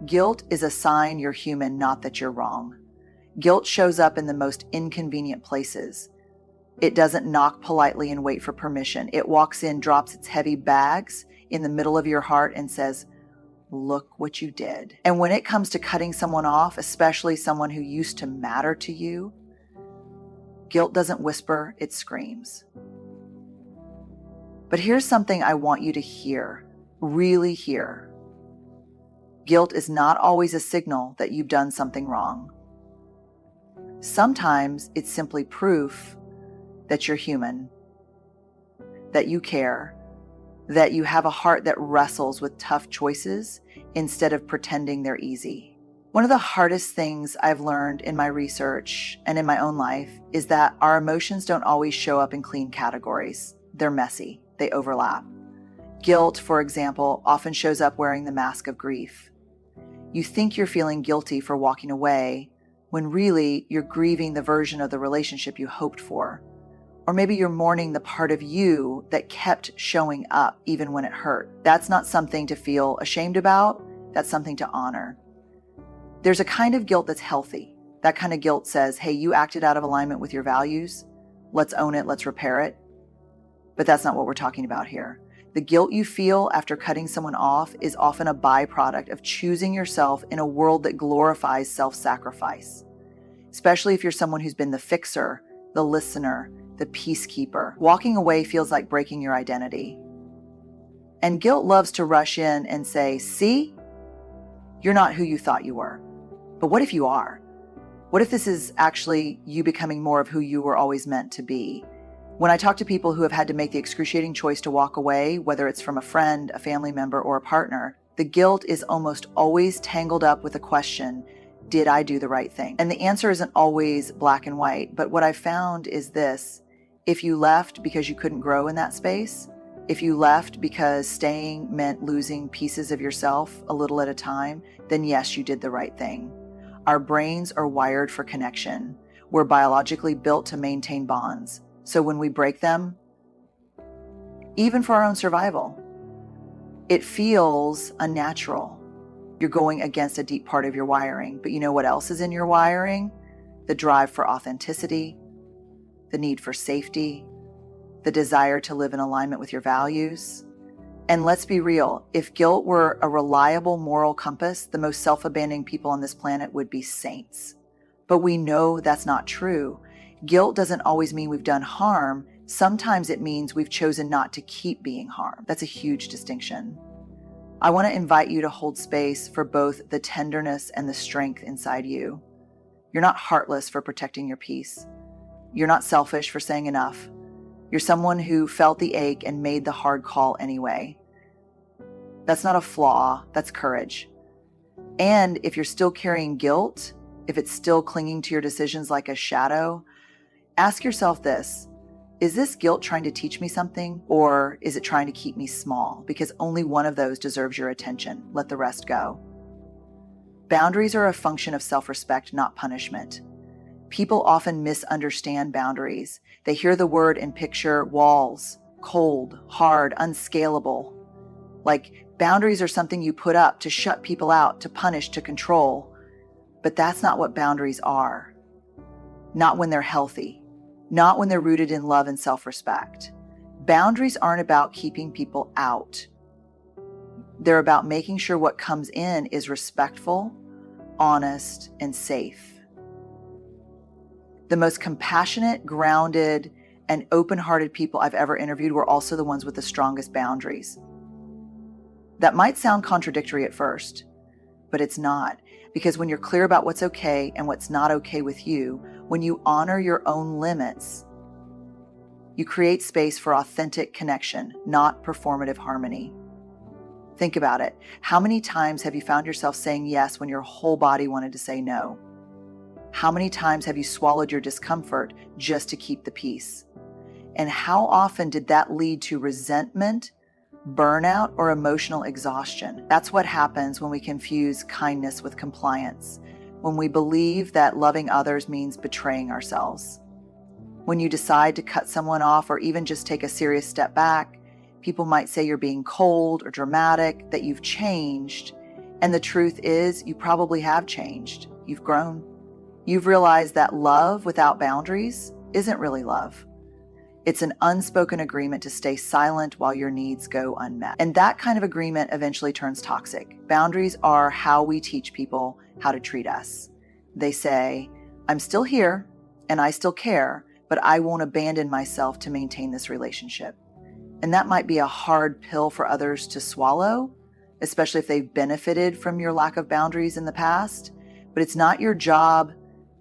Guilt is a sign you're human, not that you're wrong. Guilt shows up in the most inconvenient places. It doesn't knock politely and wait for permission. It walks in, drops its heavy bags in the middle of your heart and says, "Look what you did." And when it comes to cutting someone off, especially someone who used to matter to you, guilt doesn't whisper, it screams. But here's something I want you to hear, really hear. Guilt is not always a signal that you've done something wrong. Sometimes it's simply proof that you're human, that you care, that you have a heart that wrestles with tough choices instead of pretending they're easy. One of the hardest things I've learned in my research and in my own life is that our emotions don't always show up in clean categories. They're messy. They overlap. Guilt, for example, often shows up wearing the mask of grief. You think you're feeling guilty for walking away when really you're grieving the version of the relationship you hoped for. Or maybe you're mourning the part of you that kept showing up even when it hurt. That's not something to feel ashamed about. That's something to honor. There's a kind of guilt that's healthy. That kind of guilt says, hey, you acted out of alignment with your values. Let's own it. Let's repair it. But that's not what we're talking about here. The guilt you feel after cutting someone off is often a byproduct of choosing yourself in a world that glorifies self-sacrifice, especially if you're someone who's been the fixer, the listener, the peacekeeper. Walking away feels like breaking your identity. And guilt loves to rush in and say, see, you're not who you thought you were. But what if you are? What if this is actually you becoming more of who you were always meant to be? When I talk to people who have had to make the excruciating choice to walk away, whether it's from a friend, a family member, or a partner, the guilt is almost always tangled up with the question, did I do the right thing? And the answer isn't always black and white, but what I found is this: if you left because you couldn't grow in that space, if you left because staying meant losing pieces of yourself a little at a time, then yes, you did the right thing. Our brains are wired for connection. We're biologically built to maintain bonds. So when we break them, even for our own survival, it feels unnatural. You're going against a deep part of your wiring. But you know what else is in your wiring? The drive for authenticity, the need for safety, the desire to live in alignment with your values. And let's be real, if guilt were a reliable moral compass, the most self-abandoning people on this planet would be saints. But we know that's not true. Guilt doesn't always mean we've done harm. Sometimes it means we've chosen not to keep being harmed. That's a huge distinction. I want to invite you to hold space for both the tenderness and the strength inside you. You're not heartless for protecting your peace. You're not selfish for saying enough. You're someone who felt the ache and made the hard call anyway. That's not a flaw, that's courage. And if you're still carrying guilt, if it's still clinging to your decisions like a shadow, ask yourself this: is this guilt trying to teach me something, or is it trying to keep me small? Because only one of those deserves your attention. Let the rest go. Boundaries are a function of self-respect, not punishment. People often misunderstand boundaries. They hear the word and picture walls, cold, hard, unscalable. Like boundaries are something you put up to shut people out, to punish, to control. But that's not what boundaries are. Not when they're healthy. Not when they're rooted in love and self-respect. Boundaries aren't about keeping people out. They're about making sure what comes in is respectful, honest, and safe. The most compassionate, grounded, and open-hearted people I've ever interviewed were also the ones with the strongest boundaries. That might sound contradictory at first, but it's not. Because when you're clear about what's okay and what's not okay with you, when you honor your own limits, you create space for authentic connection, not performative harmony. Think about it. How many times have you found yourself saying yes when your whole body wanted to say no? How many times have you swallowed your discomfort just to keep the peace? And how often did that lead to resentment, burnout, or emotional exhaustion? That's what happens when we confuse kindness with compliance, when we believe that loving others means betraying ourselves. When you decide to cut someone off or even just take a serious step back, people might say you're being cold or dramatic, that you've changed, And the truth is, you probably have changed. You've grown. You've realized that love without boundaries isn't really love. It's an unspoken agreement to stay silent while your needs go unmet. And that kind of agreement eventually turns toxic. Boundaries are how we teach people how to treat us. They say, I'm still here and I still care, but I won't abandon myself to maintain this relationship. And that might be a hard pill for others to swallow, especially if they've benefited from your lack of boundaries in the past. But it's not your job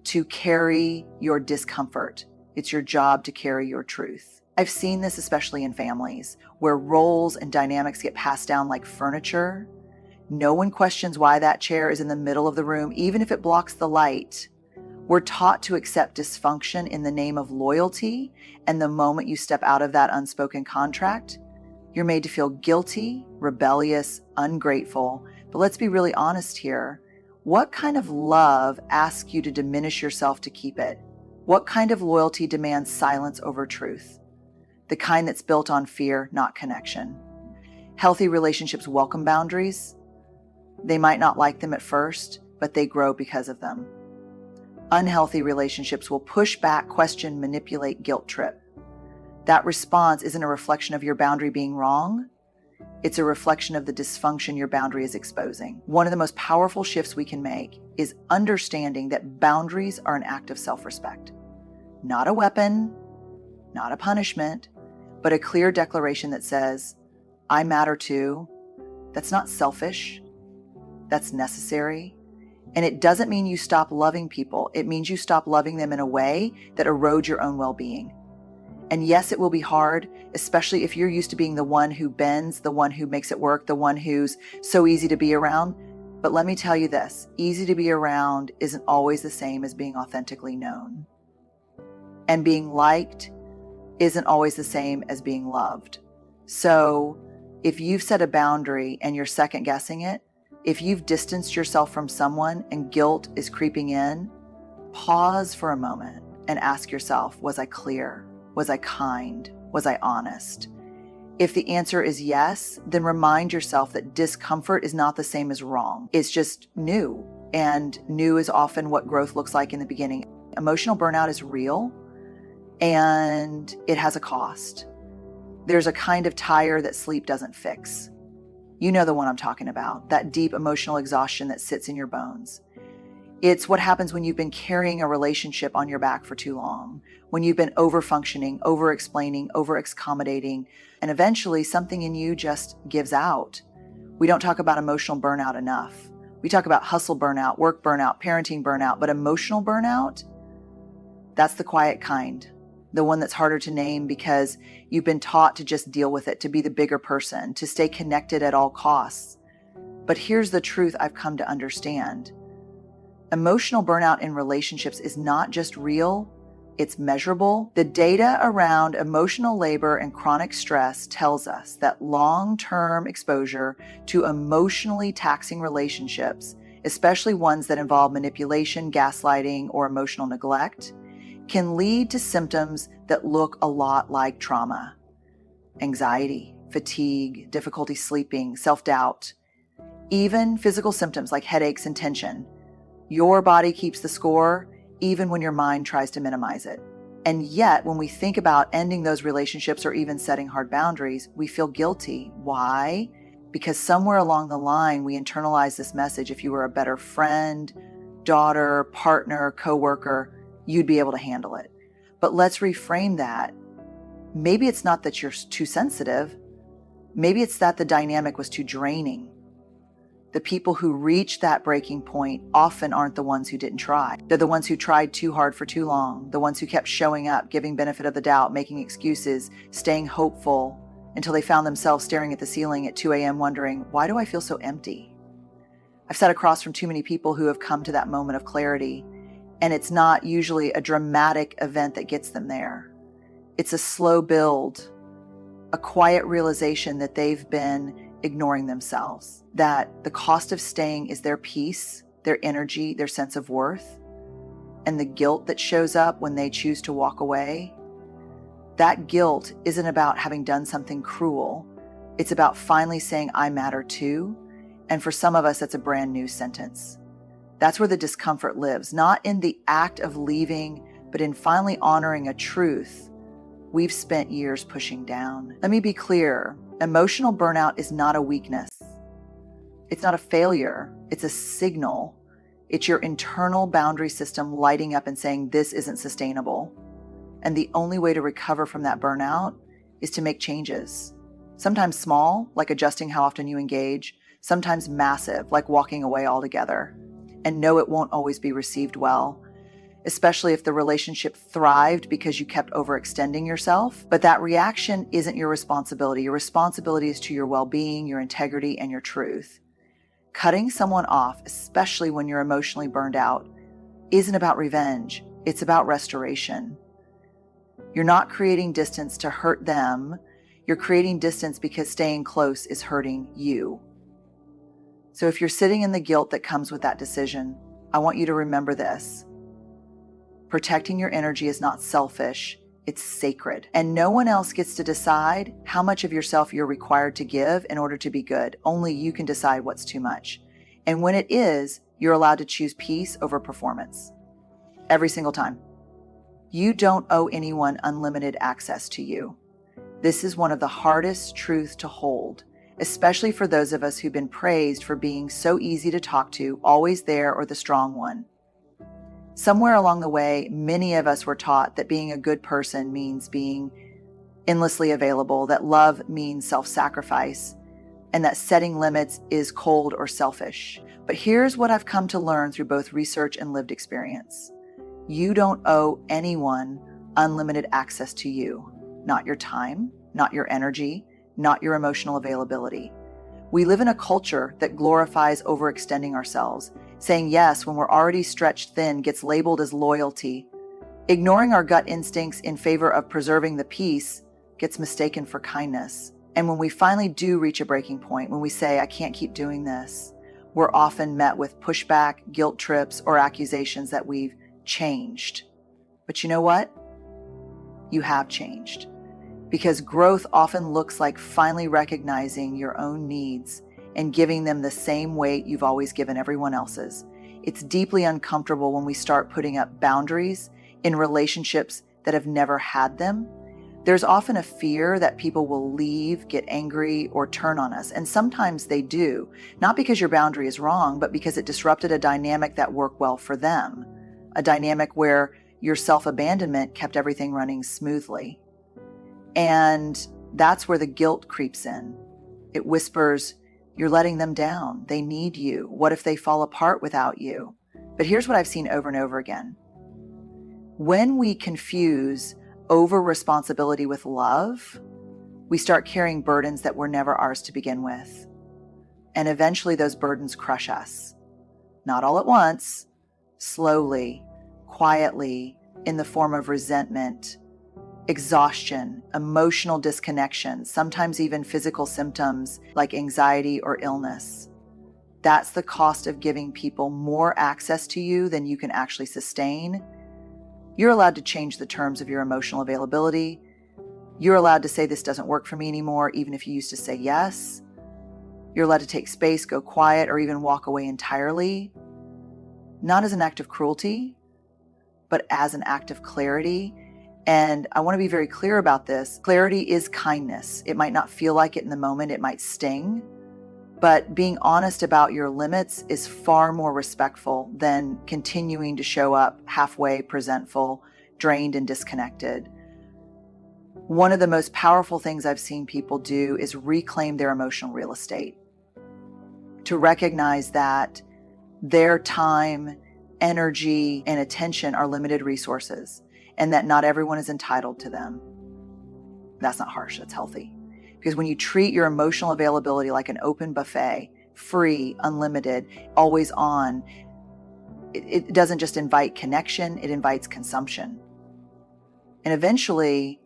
to carry your discomfort. It's your job to carry your truth. I've seen this especially in families where roles and dynamics get passed down like furniture. No one questions why that chair is in the middle of the room, even if it blocks the light. We're taught to accept dysfunction in the name of loyalty, and the moment you step out of that unspoken contract, you're made to feel guilty, rebellious, ungrateful. But let's be really honest here. What kind of love asks you to diminish yourself to keep it? What kind of loyalty demands silence over truth? The kind that's built on fear, not connection. Healthy relationships welcome boundaries. They might not like them at first, but they grow because of them. Unhealthy relationships will push back, question, manipulate, guilt trip. That response isn't a reflection of your boundary being wrong. It's a reflection of the dysfunction your boundary is exposing. One of the most powerful shifts we can make is understanding that boundaries are an act of self-respect. Not a weapon, not a punishment, but a clear declaration that says, I matter too. That's not selfish. That's necessary. And it doesn't mean you stop loving people. It means you stop loving them in a way that erodes your own well-being. And yes, it will be hard, especially if you're used to being the one who bends, the one who makes it work, the one who's so easy to be around. But let me tell you this, easy to be around isn't always the same as being authentically known. And being liked isn't always the same as being loved. So if you've set a boundary and you're second guessing it, if you've distanced yourself from someone and guilt is creeping in, pause for a moment and ask yourself, was I clear? Was I kind? Was I honest? If the answer is yes, then remind yourself that discomfort is not the same as wrong. It's just new, and new is often what growth looks like in the beginning. Emotional burnout is real, and it has a cost. There's a kind of tire that sleep doesn't fix. You know the one I'm talking about, that deep emotional exhaustion that sits in your bones. It's what happens when you've been carrying a relationship on your back for too long, when you've been over-functioning, over-explaining, over-accommodating, and eventually something in you just gives out. We don't talk about emotional burnout enough. We talk about hustle burnout, work burnout, parenting burnout, but emotional burnout, that's the quiet kind, the one that's harder to name because you've been taught to just deal with it, to be the bigger person, to stay connected at all costs. But here's the truth I've come to understand. Emotional burnout in relationships is not just real, it's measurable. The data around emotional labor and chronic stress tells us that long-term exposure to emotionally taxing relationships, especially ones that involve manipulation, gaslighting, or emotional neglect, can lead to symptoms that look a lot like trauma. Anxiety, fatigue, difficulty sleeping, self-doubt, even physical symptoms like headaches and tension. Your body keeps the score even when your mind tries to minimize it. And yet, when we think about ending those relationships or even setting hard boundaries, we feel guilty. Why? Because somewhere along the line, we internalize this message. If you were a better friend, daughter, partner, coworker, you'd be able to handle it. But let's reframe that. Maybe it's not that you're too sensitive. Maybe it's that the dynamic was too draining. The people who reach that breaking point often aren't the ones who didn't try. They're the ones who tried too hard for too long, the ones who kept showing up, giving benefit of the doubt, making excuses, staying hopeful until they found themselves staring at the ceiling at 2 a.m. wondering, why do I feel so empty? I've sat across from too many people who have come to that moment of clarity, and it's not usually a dramatic event that gets them there. It's a slow build, a quiet realization that they've been ignoring themselves, that the cost of staying is their peace, their energy, their sense of worth, and the guilt that shows up when they choose to walk away. That guilt isn't about having done something cruel. It's about finally saying, I matter too, And for some of us, that's a brand new sentence. That's where the discomfort lives, not in the act of leaving, but in finally honoring a truth we've spent years pushing down. Let me be clear. Emotional burnout is not a weakness. It's not a failure. It's a signal. It's your internal boundary system lighting up and saying, this isn't sustainable. And the only way to recover from that burnout is to make changes. Sometimes small, like adjusting how often you engage. Sometimes massive, like walking away altogether. And no, it won't always be received well, especially if the relationship thrived because you kept overextending yourself. But that reaction isn't your responsibility. Your responsibility is to your well-being, your integrity, and your truth. Cutting someone off, especially when you're emotionally burned out, isn't about revenge. It's about restoration. You're not creating distance to hurt them. You're creating distance because staying close is hurting you. So if you're sitting in the guilt that comes with that decision, I want you to remember this. Protecting your energy is not selfish, it's sacred. And no one else gets to decide how much of yourself you're required to give in order to be good. Only you can decide what's too much. And when it is, you're allowed to choose peace over performance. Every single time. You don't owe anyone unlimited access to you. This is one of the hardest truths to hold, especially for those of us who've been praised for being so easy to talk to, always there, or the strong one. Somewhere along the way, many of us were taught that being a good person means being endlessly available, that love means self-sacrifice, and that setting limits is cold or selfish. But here's what I've come to learn through both research and lived experience. You don't owe anyone unlimited access to you, not your time, not your energy, not your emotional availability. We live in a culture that glorifies overextending ourselves. Saying yes when we're already stretched thin gets labeled as loyalty. Ignoring our gut instincts in favor of preserving the peace gets mistaken for kindness. And when we finally do reach a breaking point, when we say, I can't keep doing this, we're often met with pushback, guilt trips, or accusations that we've changed. But you know what? You have changed. Because growth often looks like finally recognizing your own needs and giving them the same weight you've always given everyone else's. It's deeply uncomfortable when we start putting up boundaries in relationships that have never had them. There's often a fear that people will leave, get angry, or turn on us. And sometimes they do, not because your boundary is wrong, but because it disrupted a dynamic that worked well for them. A dynamic where your self-abandonment kept everything running smoothly. And that's where the guilt creeps in. It whispers, you're letting them down. They need you. What if they fall apart without you? But here's what I've seen over and over again. When we confuse over responsibility with love, we start carrying burdens that were never ours to begin with. And eventually those burdens crush us. Not all at once, slowly, quietly, in the form of resentment, exhaustion, emotional disconnection, sometimes even physical symptoms like anxiety or illness. That's the cost of giving people more access to you than you can actually sustain. You're allowed to change the terms of your emotional availability. You're allowed to say this doesn't work for me anymore, even if you used to say yes. You're allowed to take space, go quiet, or even walk away entirely. Not as an act of cruelty, but as an act of clarity. And I want to be very clear about this. Clarity is kindness. It might not feel like it in the moment. It might sting. But being honest about your limits is far more respectful than continuing to show up halfway, presentful, drained, and disconnected. One of the most powerful things I've seen people do is reclaim their emotional real estate. To recognize that their time, energy, and attention are limited resources, and that not everyone is entitled to them. That's not harsh, that's healthy. Because when you treat your emotional availability like an open buffet, free, unlimited, always on, it doesn't just invite connection, it invites consumption. And eventually,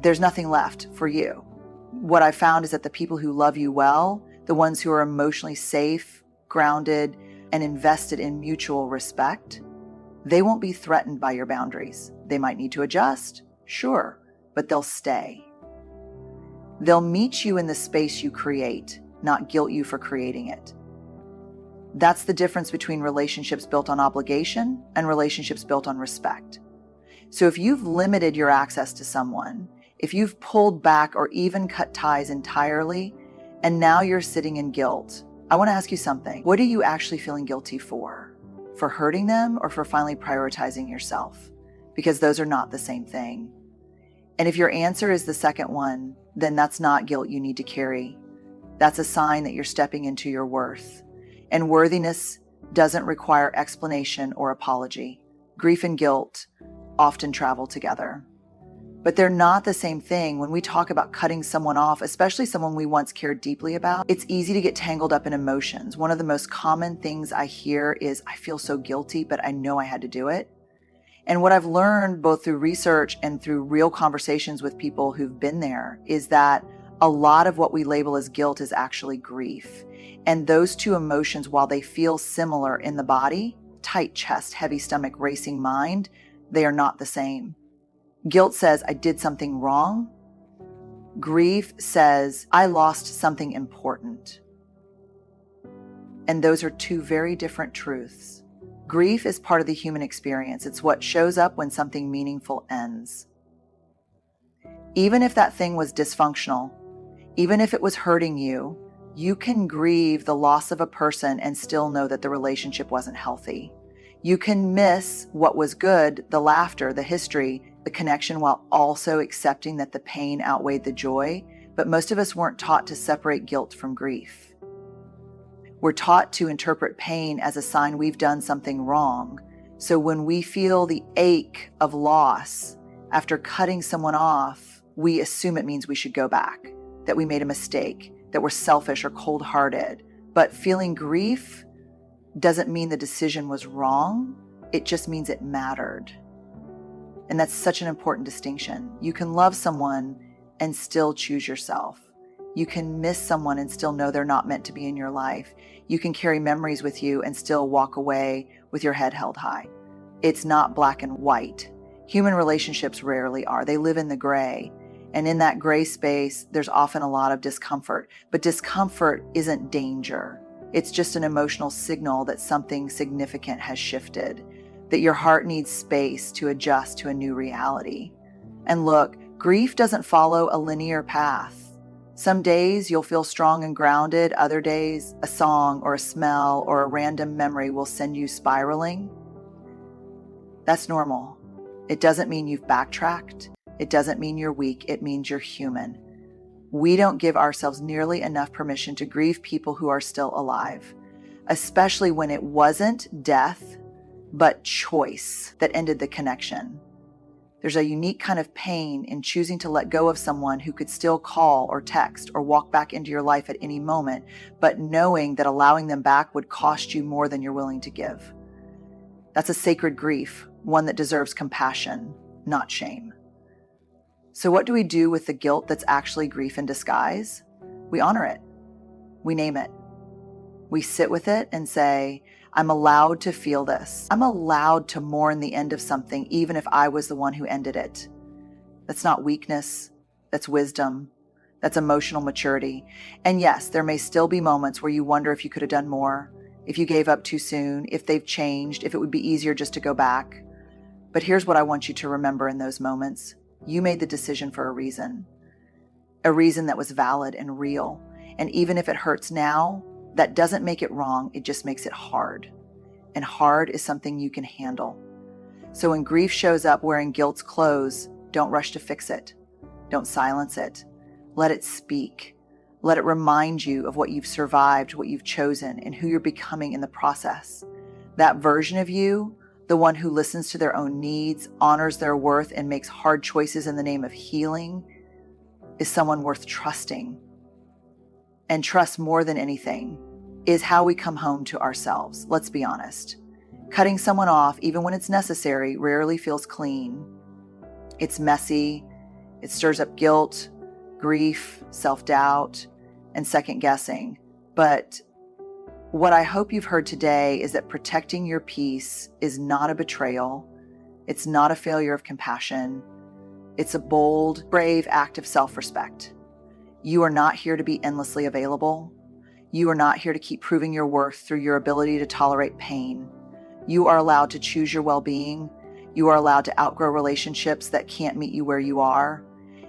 there's nothing left for you. What I found is that the people who love you well, the ones who are emotionally safe, grounded, and invested in mutual respect, they won't be threatened by your boundaries. They might need to adjust, sure, but they'll stay. They'll meet you in the space you create, not guilt you for creating it. That's the difference between relationships built on obligation and relationships built on respect. So if you've limited your access to someone, if you've pulled back or even cut ties entirely, and now you're sitting in guilt, I want to ask you something. What are you actually feeling guilty for? For hurting them or for finally prioritizing yourself? Because those are not the same thing. And if your answer is the second one, then that's not guilt you need to carry. That's a sign that you're stepping into your worth. And worthiness doesn't require explanation or apology. Grief and guilt often travel together. But they're not the same thing. When we talk about cutting someone off, especially someone we once cared deeply about, it's easy to get tangled up in emotions. One of the most common things I hear is, I feel so guilty, but I know I had to do it. And what I've learned both through research and through real conversations with people who've been there is that a lot of what we label as guilt is actually grief. And those two emotions, while they feel similar in the body, tight chest, heavy stomach, racing mind, they are not the same. Guilt says, I did something wrong. Grief says, I lost something important. And those are two very different truths. Grief is part of the human experience. It's what shows up when something meaningful ends. Even if that thing was dysfunctional, even if it was hurting you, you can grieve the loss of a person and still know that the relationship wasn't healthy. You can miss what was good, the laughter, the history, the connection, while also accepting that the pain outweighed the joy. But most of us weren't taught to separate guilt from grief. We're taught to interpret pain as a sign we've done something wrong. So when we feel the ache of loss after cutting someone off, we assume it means we should go back, that we made a mistake, that we're selfish or cold-hearted. But feeling grief doesn't mean the decision was wrong. It just means it mattered. And that's such an important distinction. You can love someone and still choose yourself. You can miss someone and still know they're not meant to be in your life. You can carry memories with you and still walk away with your head held high. It's not black and white. Human relationships rarely are. They live in the gray. And in that gray space, there's often a lot of discomfort. But discomfort isn't danger. It's just an emotional signal that something significant has shifted, that your heart needs space to adjust to a new reality. And look, grief doesn't follow a linear path. Some days you'll feel strong and grounded. Other days, a song or a smell or a random memory will send you spiraling. That's normal. It doesn't mean you've backtracked. It doesn't mean you're weak. It means you're human. We don't give ourselves nearly enough permission to grieve people who are still alive, especially when it wasn't death, but choice that ended the connection. There's a unique kind of pain in choosing to let go of someone who could still call or text or walk back into your life at any moment, but knowing that allowing them back would cost you more than you're willing to give. That's a sacred grief, one that deserves compassion, not shame. So what do we do with the guilt that's actually grief in disguise? We honor it. We name it. We sit with it and say, I'm allowed to feel this. I'm allowed to mourn the end of something, even if I was the one who ended it. That's not weakness. That's wisdom. That's emotional maturity. And yes, there may still be moments where you wonder if you could have done more, if you gave up too soon, if they've changed, if it would be easier just to go back. But here's what I want you to remember in those moments. You made the decision for a reason that was valid and real. And even if it hurts now, that doesn't make it wrong. It just makes it hard. And hard is something you can handle. So when grief shows up wearing guilt's clothes, don't rush to fix it. Don't silence it. Let it speak. Let it remind you of what you've survived, what you've chosen, and who you're becoming in the process. That version of you, the one who listens to their own needs, honors their worth, and makes hard choices in the name of healing, is someone worth trusting. And trust, more than anything, is how we come home to ourselves. Let's be honest. Cutting someone off, even when it's necessary, rarely feels clean. It's messy. It stirs up guilt, grief, self-doubt, and second-guessing. But what I hope you've heard today is that protecting your peace is not a betrayal. It's not a failure of compassion. It's a bold, brave act of self-respect. You are not here to be endlessly available. You are not here to keep proving your worth through your ability to tolerate pain. You are allowed to choose your well-being. You are allowed to outgrow relationships that can't meet you where you are.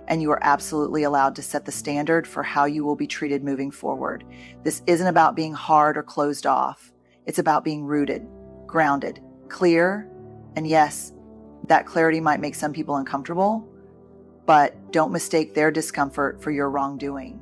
And you are absolutely allowed to set the standard for how you will be treated moving forward. This isn't about being hard or closed off. It's about being rooted, grounded, clear. And yes, that clarity might make some people uncomfortable, but don't mistake their discomfort for your wrongdoing.